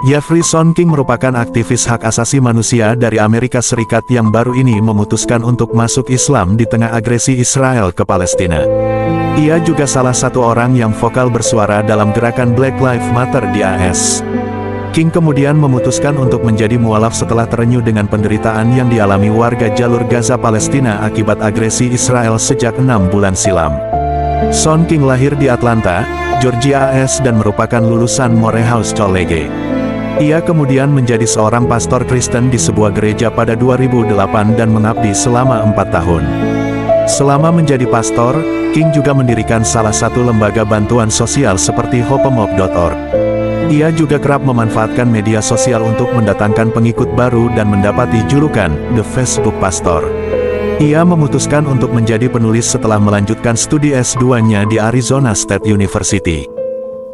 Jefferson King merupakan aktivis hak asasi manusia dari Amerika Serikat yang baru ini memutuskan untuk masuk Islam di tengah agresi Israel ke Palestina. Ia juga salah satu orang yang vokal bersuara dalam gerakan Black Lives Matter di AS. King kemudian memutuskan untuk menjadi mualaf setelah terenyuh dengan penderitaan yang dialami warga jalur Gaza Palestina akibat agresi Israel sejak 6 bulan silam. Son King lahir di Atlanta, Georgia AS dan merupakan lulusan Morehouse College. Ia kemudian menjadi seorang pastor Kristen di sebuah gereja pada 2008 dan mengabdi selama 4 tahun. Selama menjadi pastor, King juga mendirikan salah satu lembaga bantuan sosial seperti hopemop.org. Ia juga kerap memanfaatkan media sosial untuk mendatangkan pengikut baru dan mendapati julukan The Facebook Pastor. Ia memutuskan untuk menjadi penulis setelah melanjutkan studi S2-nya di Arizona State University.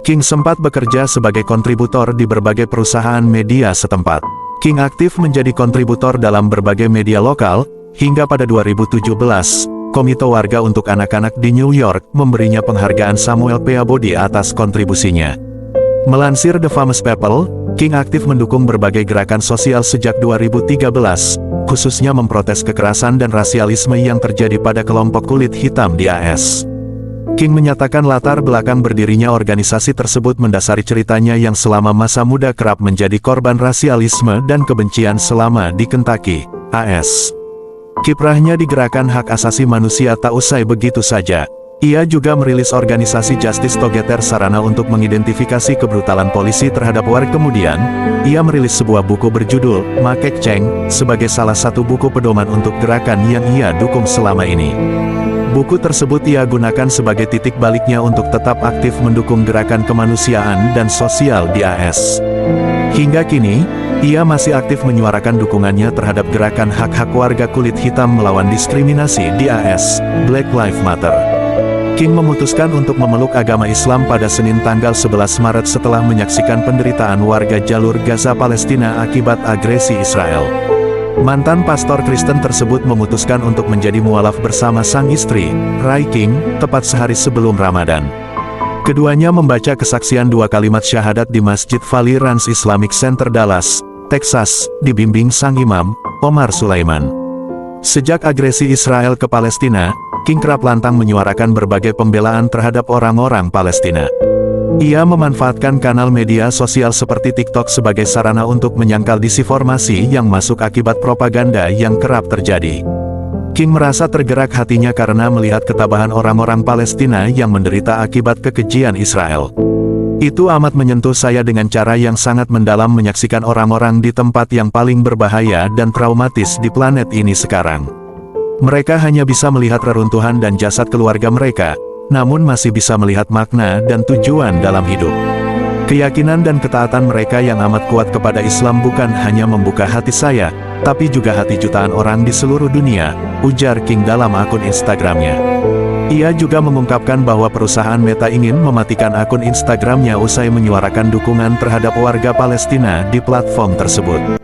King sempat bekerja sebagai kontributor di berbagai perusahaan media setempat. King aktif menjadi kontributor dalam berbagai media lokal, hingga pada 2017, Komite Warga untuk Anak-anak di New York memberinya penghargaan Samuel Peabody atas kontribusinya. Melansir The Famous People, King aktif mendukung berbagai gerakan sosial sejak 2013, khususnya memprotes kekerasan dan rasialisme yang terjadi pada kelompok kulit hitam di AS. King menyatakan latar belakang berdirinya organisasi tersebut mendasari ceritanya yang selama masa muda kerap menjadi korban rasialisme dan kebencian selama di Kentucky, AS. Kiprahnya di gerakan hak asasi manusia tak usai begitu saja. Ia juga merilis organisasi Justice Together sarana untuk mengidentifikasi kebrutalan polisi terhadap warga. Kemudian, ia merilis sebuah buku berjudul Makek Cheng sebagai salah satu buku pedoman untuk gerakan yang ia dukung selama ini. Buku tersebut ia gunakan sebagai titik baliknya untuk tetap aktif mendukung gerakan kemanusiaan dan sosial di AS. Hingga kini, ia masih aktif menyuarakan dukungannya terhadap gerakan hak-hak warga kulit hitam melawan diskriminasi di AS, Black Lives Matter. King memutuskan untuk memeluk agama Islam pada Senin tanggal 11 Maret setelah menyaksikan penderitaan warga jalur Gaza Palestina akibat agresi Israel. Mantan pastor Kristen tersebut memutuskan untuk menjadi mualaf bersama sang istri, Rai King, tepat sehari sebelum Ramadan. Keduanya membaca kesaksian 2 kalimat syahadat di Masjid Valley Ranch Islamic Center Dallas, Texas, dibimbing sang imam, Omar Sulaiman. Sejak agresi Israel ke Palestina, King kerap lantang menyuarakan berbagai pembelaan terhadap orang-orang Palestina. Ia memanfaatkan kanal media sosial seperti TikTok sebagai sarana untuk menyangkal disinformasi yang masuk akibat propaganda yang kerap terjadi. King merasa tergerak hatinya karena melihat ketabahan orang-orang Palestina yang menderita akibat kekejian Israel. Itu amat menyentuh saya dengan cara yang sangat mendalam menyaksikan orang-orang di tempat yang paling berbahaya dan traumatis di planet ini sekarang. Mereka hanya bisa melihat reruntuhan dan jasad keluarga mereka, namun masih bisa melihat makna dan tujuan dalam hidup. Keyakinan dan ketaatan mereka yang amat kuat kepada Islam bukan hanya membuka hati saya, tapi juga hati jutaan orang di seluruh dunia, ujar King dalam akun Instagramnya. Ia juga mengungkapkan bahwa perusahaan Meta ingin mematikan akun Instagramnya usai menyuarakan dukungan terhadap warga Palestina di platform tersebut.